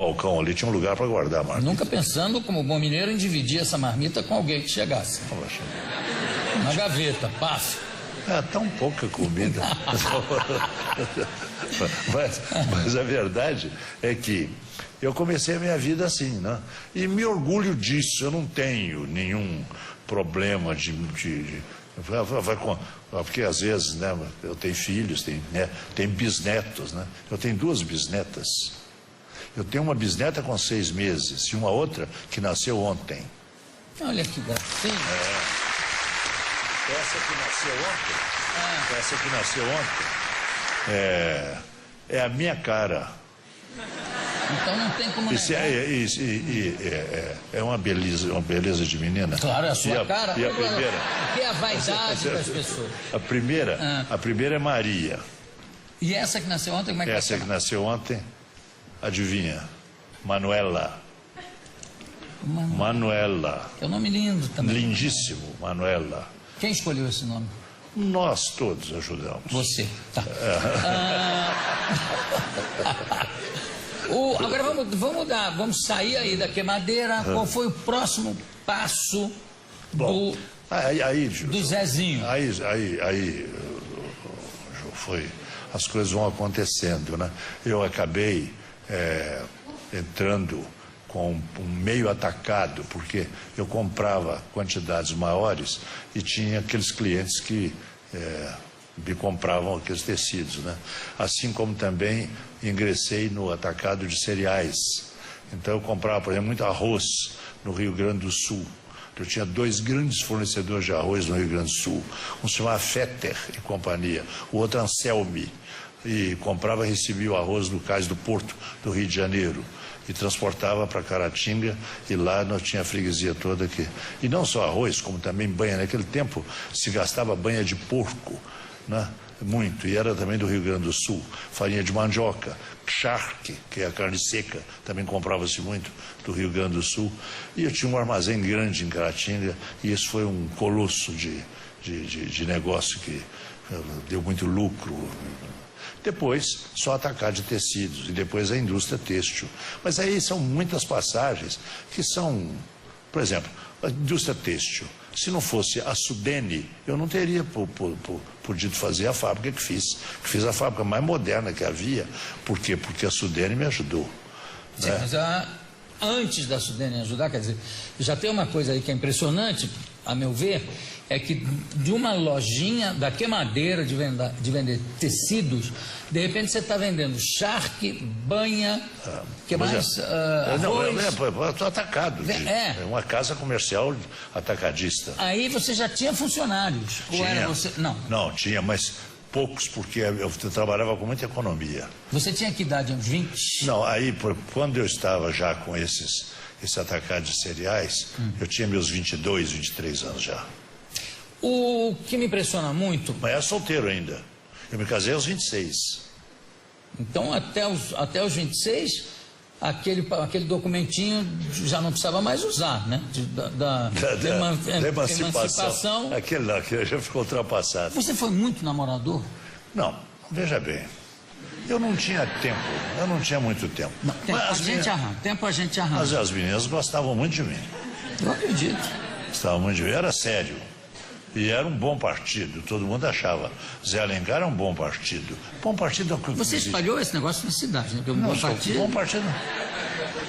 balcão ali, tinha um lugar para guardar a marmita. Nunca pensando, como bom mineiro, em dividir essa marmita com alguém que chegasse. Poxa. Na gaveta, paf. É tão pouca comida. mas a verdade é que eu comecei a minha vida assim, né? E me orgulho disso. Eu não tenho nenhum problema porque às vezes, né, eu tenho filhos, tenho bisnetos, né? Eu tenho 2 bisnetas. Eu tenho uma bisneta com 6 meses e uma outra que nasceu ontem. Olha que gracinha. Essa que nasceu ontem é a minha cara. Então não tem como Isso é uma beleza de menina. Claro, é a sua cara. E a primeira? O que é a vaidade das pessoas? A primeira é Maria. E essa que nasceu ontem, como é que Essa que nasceu ontem, adivinha? Manuela. Manuela. É um nome lindo também. Lindíssimo, Manuela. Quem escolheu esse nome? Nós todos ajudamos. Você, tá. Agora vamos mudar, vamos sair aí da queimadeira. Qual foi o próximo passo do Zezinho? Aí as coisas vão acontecendo, né? Eu acabei entrando com um meio atacado, porque eu comprava quantidades maiores e tinha aqueles clientes que me compravam aqueles tecidos, né? Assim como também ingressei no atacado de cereais. Então eu comprava, por exemplo, muito arroz no Rio Grande do Sul. Eu tinha 2 grandes fornecedores de arroz no Rio Grande do Sul. Um se chamava Fetter e companhia, o outro Anselmi. E comprava e recebia o arroz do Cais do Porto, do Rio de Janeiro. E transportava para Caratinga, e lá nós tinha a freguesia toda aqui. E não só arroz, como também banha. Naquele tempo se gastava banha de porco, né? Muito, e era também do Rio Grande do Sul. Farinha de mandioca, charque, que é a carne seca, também comprava-se muito do Rio Grande do Sul. E eu tinha um armazém grande em Caratinga, e isso foi um colosso de negócio que deu muito lucro. Depois, só atacar de tecidos, e depois a indústria têxtil. Mas aí são muitas passagens que são, por exemplo, a indústria têxtil. Se não fosse a Sudene, eu não teria podido fazer a fábrica que fiz. Fiz a fábrica mais moderna que havia. Por quê? Porque a Sudene me ajudou. Sim, né? Mas antes da Sudene ajudar, quer dizer, já tem uma coisa aí que é impressionante, a meu ver, é que de uma lojinha da queimadeira de vender tecidos, de repente você está vendendo charque, banha, que mais? Estou atacado. É uma casa comercial atacadista. Aí você já tinha funcionários? Tinha. Ou era você? Não. Não, tinha, mas poucos, porque eu trabalhava com muita economia. Você tinha que idade, uns 20? Não, aí quando eu estava já com esse atacado de cereais, eu tinha meus 22, 23 anos já. O que me impressiona muito... Mas era solteiro ainda. Eu me casei aos 26. Então, até os 26, aquele documentinho já não precisava mais usar, né? Da emancipação. Aquele já ficou ultrapassado. Você foi muito namorador? Não, veja bem. Eu não tinha tempo, eu não tinha muito tempo. Não, tempo a gente arranja. Mas as meninas gostavam muito de mim. Eu acredito. Gostavam muito de mim, era sério. E era um bom partido, todo mundo achava. Zé Alencar era um bom partido. Bom partido é o que... Você espalhou esse negócio na cidade, né? Bom partido.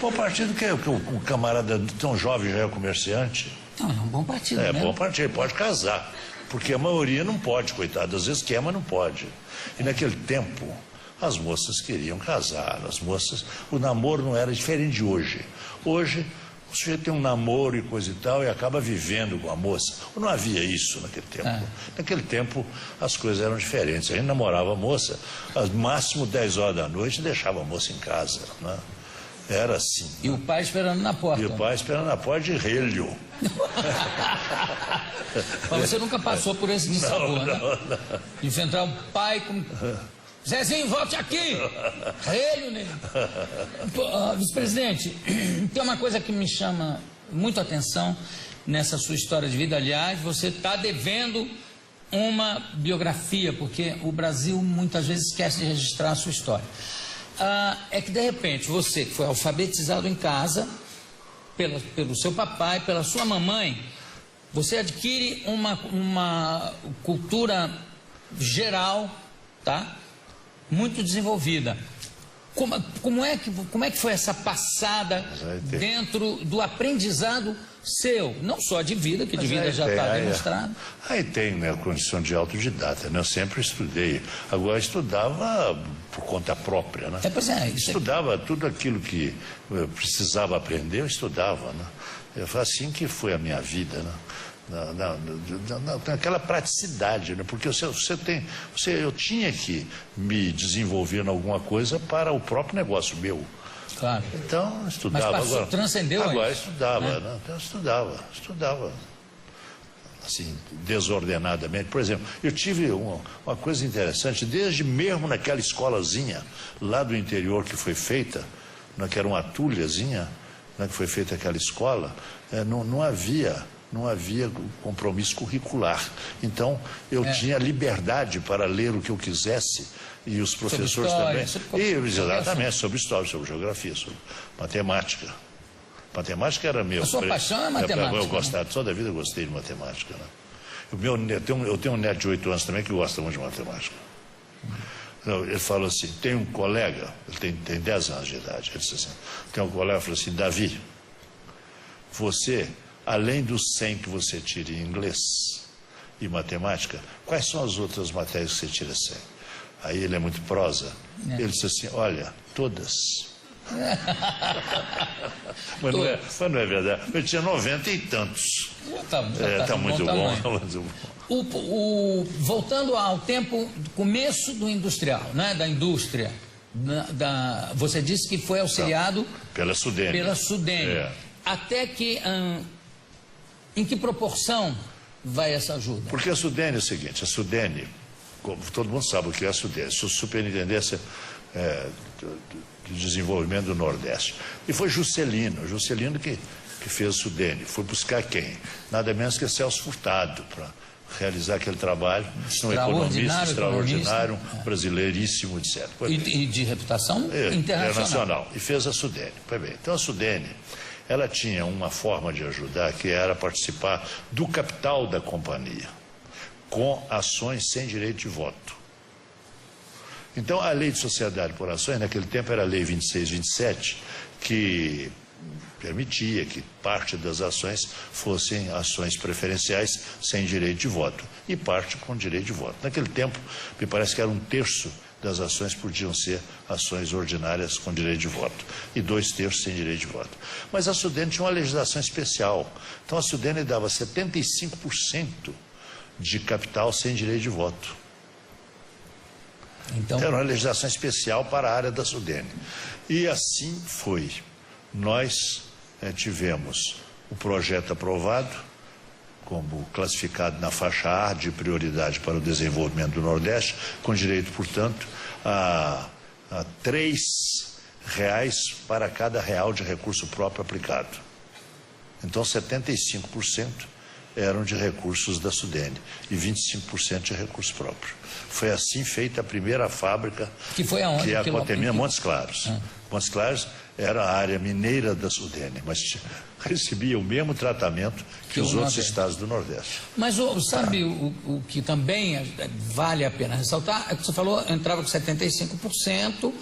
Bom partido que o camarada tão jovem já é comerciante. Não, é um bom partido, né? É bom partido, ele pode casar. Porque a maioria não pode, coitado. Às vezes quer, mas não pode. E naquele tempo, as moças queriam casar. O namoro não era diferente de hoje. Hoje... O sujeito tem um namoro e coisa e tal e acaba vivendo com a moça. Não havia isso naquele tempo. Naquele tempo as coisas eram diferentes. A gente namorava a moça, ao máximo 10 horas da noite e deixava a moça em casa. Né? Era assim. E o pai esperando na porta. E o pai esperando na porta de relho. Mas você nunca passou por esse dissabor, né? De enfrentar o pai com... Zezinho, volte aqui! Relho nele. Vice-presidente, tem uma coisa que me chama muito a atenção nessa sua história de vida. Aliás, você está devendo uma biografia, porque o Brasil muitas vezes esquece de registrar a sua história. é que de repente você, que foi alfabetizado em casa, pelo seu papai, pela sua mamãe, você adquire uma cultura geral, tá? Muito desenvolvida. Como é que foi essa passada dentro do aprendizado seu? Não só de vida, que de vida já está demonstrado. Aí tem, né, a condição de autodidata, né? Eu sempre estudei. Agora, estudava por conta própria, né? Estudava tudo aquilo que eu precisava aprender, eu estudava, né? Foi assim que foi a minha vida, né? Naquela praticidade, né? Porque eu tinha que me desenvolver em alguma coisa para o próprio negócio meu. Claro. Então, estudava. Mas agora transcendeu agora isso, estudava, né? Então, estudava assim, desordenadamente. Por exemplo, eu tive uma coisa interessante, desde mesmo naquela escolazinha lá do interior que foi feita, né, que era uma atulhazinha, né, que foi feita aquela escola, não havia compromisso curricular. Então, eu tinha liberdade para ler o que eu quisesse, e os professores também. Exatamente, sobre história, sobre geografia, sobre matemática. Matemática era meu. A sua paixão é matemática. Eu gostava, toda a vida eu gostei de matemática. Né? Eu tenho um neto de 8 anos também que gosta muito de matemática. Ele falou assim, tem um colega, ele tem 10 anos de idade, ele disse assim, tem um colega que falou assim, Davi, você, além dos 100 que você tira em inglês e matemática, quais são as outras matérias que você tira 100? Aí ele é muito prosa. Ele disse assim, olha, todas. mas não é verdade. Eu tinha 90 e tantos. Tá muito bom. Voltando ao tempo do começo do industrial, né? Da indústria. Você disse que foi auxiliado pela Sudene. Até que... em que proporção vai essa ajuda? Porque a Sudene é o seguinte, a Sudene, como todo mundo sabe o que é a Sudene, Superintendência de Desenvolvimento do Nordeste. E foi Juscelino que fez a Sudene. Foi buscar quem? Nada menos que Celso Furtado, para realizar aquele trabalho. Um economista extraordinário, brasileiríssimo, etc. E de reputação internacional. E fez a Sudene. Então a Sudene, ela tinha uma forma de ajudar que era participar do capital da companhia, com ações sem direito de voto. Então, a lei de sociedade por ações, naquele tempo era a lei 2627, que permitia que parte das ações fossem ações preferenciais sem direito de voto, e parte com direito de voto. Naquele tempo, me parece que era 1/3 das ações podiam ser ações ordinárias com direito de voto, e 2/3 sem direito de voto. Mas a Sudene tinha uma legislação especial. Então a Sudene dava 75% de capital sem direito de voto. Então era uma legislação especial para a área da Sudene. E assim foi. Nós tivemos o projeto aprovado, como classificado na faixa A de prioridade para o desenvolvimento do Nordeste, com direito, portanto, a R$3 para cada real de recurso próprio aplicado. Então, 75% eram de recursos da Sudene e 25% de recurso próprio. Foi assim feita a primeira fábrica, que foi aonde? Que é a Cotemina Montes Claros. Montes Claros era a área mineira da Sudene, mas recebia o mesmo tratamento que os outros estados do Nordeste. Mas sabe o que também vale a pena ressaltar? É que você falou, entrava com 75%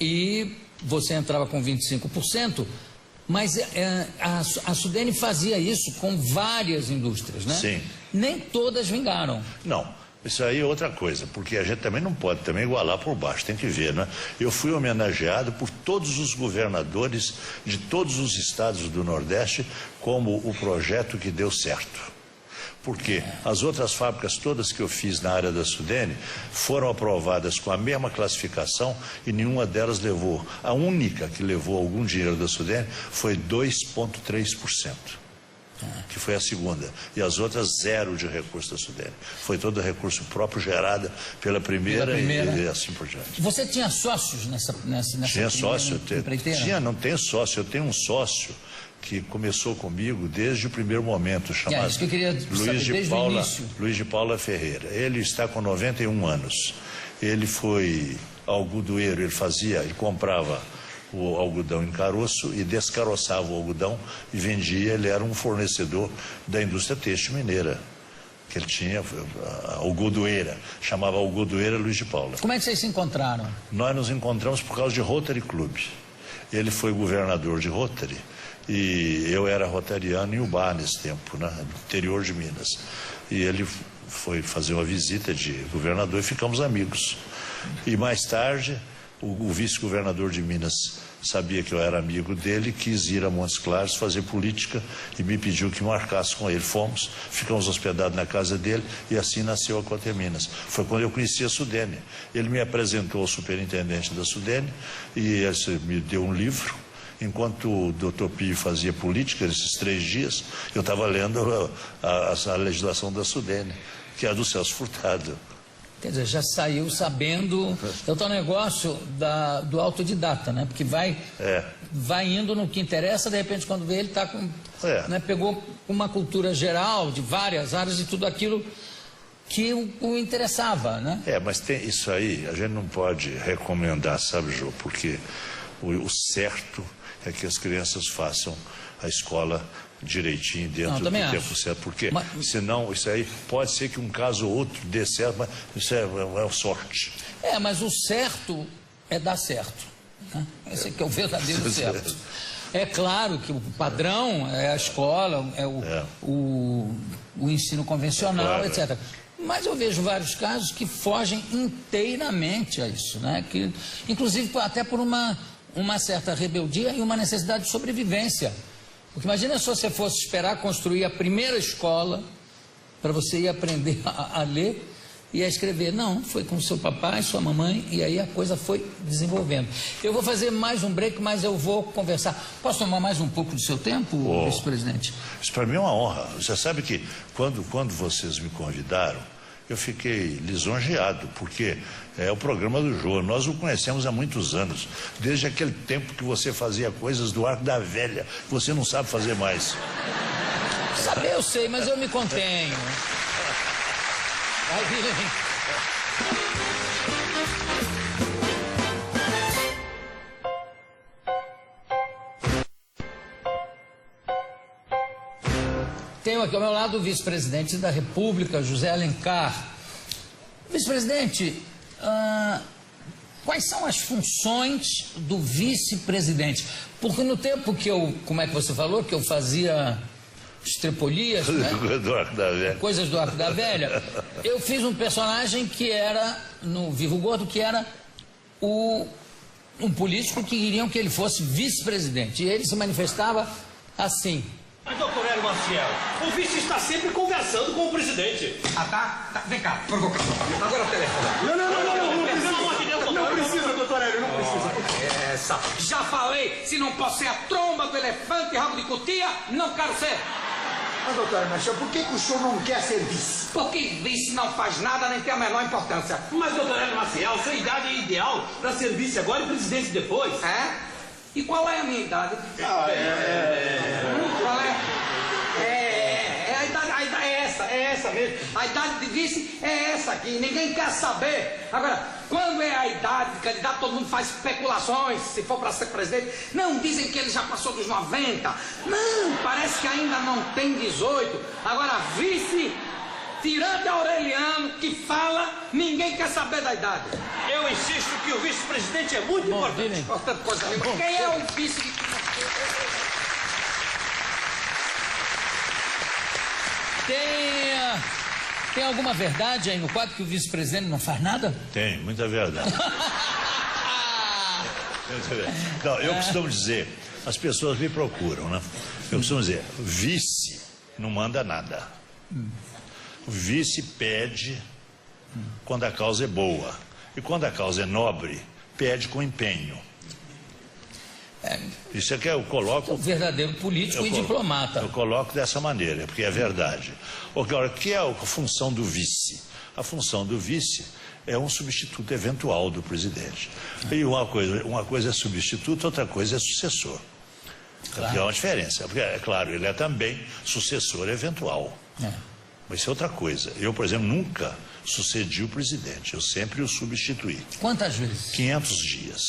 e você entrava com 25%, mas a Sudene fazia isso com várias indústrias, né? Sim. Nem todas vingaram. Não. Isso aí é outra coisa, porque a gente também não pode também igualar por baixo, tem que ver, né? Eu fui homenageado por todos os governadores de todos os estados do Nordeste como o projeto que deu certo. Porque as outras fábricas todas que eu fiz na área da Sudene foram aprovadas com a mesma classificação e nenhuma delas levou. A única que levou algum dinheiro da Sudene foi 2,3%. Que foi a segunda, e as outras 0 de recurso da Sudene. Foi todo recurso próprio gerado pela primeira. E assim por diante. Você tinha sócios nessa Tinha sócio, não tenho sócio, eu tenho um sócio que começou comigo desde o primeiro momento, chamado isso que eu queria Luiz de Paula Ferreira. Ele está com 91 anos. Ele foi algodoeiro, ele comprava o algodão em caroço e descaroçava o algodão e vendia. Ele era um fornecedor da indústria têxtil mineira, que ele tinha a algodoeira, chamava Algodoeira Luiz de Paula. Como é que vocês se encontraram? Nós nos encontramos por causa de Rotary Club. Ele foi governador de Rotary e eu era rotariano em Ubá nesse tempo, né, no interior de Minas. E ele foi fazer uma visita de governador e ficamos amigos. E mais tarde, o vice-governador de Minas sabia que eu era amigo dele, quis ir a Montes Claros fazer política e me pediu que marcasse com ele. Fomos, ficamos hospedados na casa dele e assim nasceu a Coter Minas. Foi quando eu conheci a Sudene. Ele me apresentou ao superintendente da Sudene e esse me deu um livro. Enquanto o doutor Pio fazia política, nesses 3 dias, eu estava lendo a legislação da Sudene, que é a do Celso Furtado. Quer dizer, já saiu sabendo. É o tal negócio do autodidata, né? Porque vai indo no que interessa, de repente, quando vê, ele está com. Né, pegou uma cultura geral de várias áreas e tudo aquilo que o interessava, né? Mas tem isso aí, a gente não pode recomendar, sabe, Jô? Porque o certo é que as crianças façam a escola direitinho dentro do tempo certo, porque senão isso aí pode ser que um caso ou outro dê certo, mas isso é sorte. Mas o certo é dar certo, né? Esse aqui é o verdadeiro certo. É claro que o padrão é a escola, é o ensino convencional, etc. Mas eu vejo vários casos que fogem inteiramente a isso, né? Que, inclusive até por uma certa rebeldia e uma necessidade de sobrevivência. Porque imagina se você fosse esperar construir a primeira escola para você ir aprender a ler e a escrever. Não, foi com seu papai, sua mamãe, e aí a coisa foi desenvolvendo. Eu vou fazer mais um break, mas eu vou conversar. Posso tomar mais um pouco do seu tempo, vice-presidente? Isso para mim é uma honra. Você sabe que quando vocês me convidaram, eu fiquei lisonjeado, porque é o programa do Jô. Nós o conhecemos há muitos anos, desde aquele tempo que você fazia coisas do Arco da Velha, que você não sabe fazer mais. Saber eu sei, mas eu me contenho. Vai vir. Tenho aqui ao meu lado o vice-presidente da República, José Alencar. Vice-presidente, quais são as funções do vice-presidente? Porque no tempo que eu, como é que você falou, que eu fazia estrepolias, né? Do Arco da Velha. Coisas do Arco da Velha, eu fiz um personagem que era, no Vivo Gordo, que era um político que queriam que ele fosse vice-presidente. E ele se manifestava assim. Mas, doutor Hélio Maciel, o vice está sempre conversando com o presidente. Tá. Vem cá, provocação. Agora o telefone. Não precisa, doutor Hélio, não precisa. Já falei, se não posso ser a tromba do elefante e rabo de cutia, não quero ser. Mas, doutor Maciel, por que o senhor não quer ser vice? Porque vice não faz nada, nem tem a menor importância. Mas, doutor Hélio Maciel, sua idade é ideal para ser vice agora e presidente depois. E qual é a minha idade? Qual é? A idade é essa mesmo. A idade de vice é essa aqui, ninguém quer saber. Agora, quando é a idade de candidato, todo mundo faz especulações, se for para ser presidente. Não, dizem que ele já passou dos 90. Não, parece que ainda não tem 18. Agora, vice, tirante Aureliano, que fala, ninguém quer saber da idade. Eu insisto que o vice-presidente é muito importante. Portanto, coisa nenhuma. Quem é o vice que... Tem alguma verdade aí no quadro que o vice-presidente não faz nada? Tem, muita verdade. Não, eu costumo dizer, as pessoas me procuram, né? Eu costumo dizer, vice não manda nada. O vice pede quando a causa é boa. E quando a causa é nobre, pede com empenho. Isso é que eu coloco... É um verdadeiro político e diplomata. Eu coloco dessa maneira, porque é verdade. Agora, o que é a função do vice? A função do vice é um substituto eventual do presidente. E uma coisa é substituto, outra coisa é sucessor. Claro. É uma diferença. Porque, é claro, ele é também sucessor eventual. Mas isso é outra coisa. Eu, por exemplo, nunca sucedi o presidente, eu sempre o substituí. Quantas vezes? 500 dias.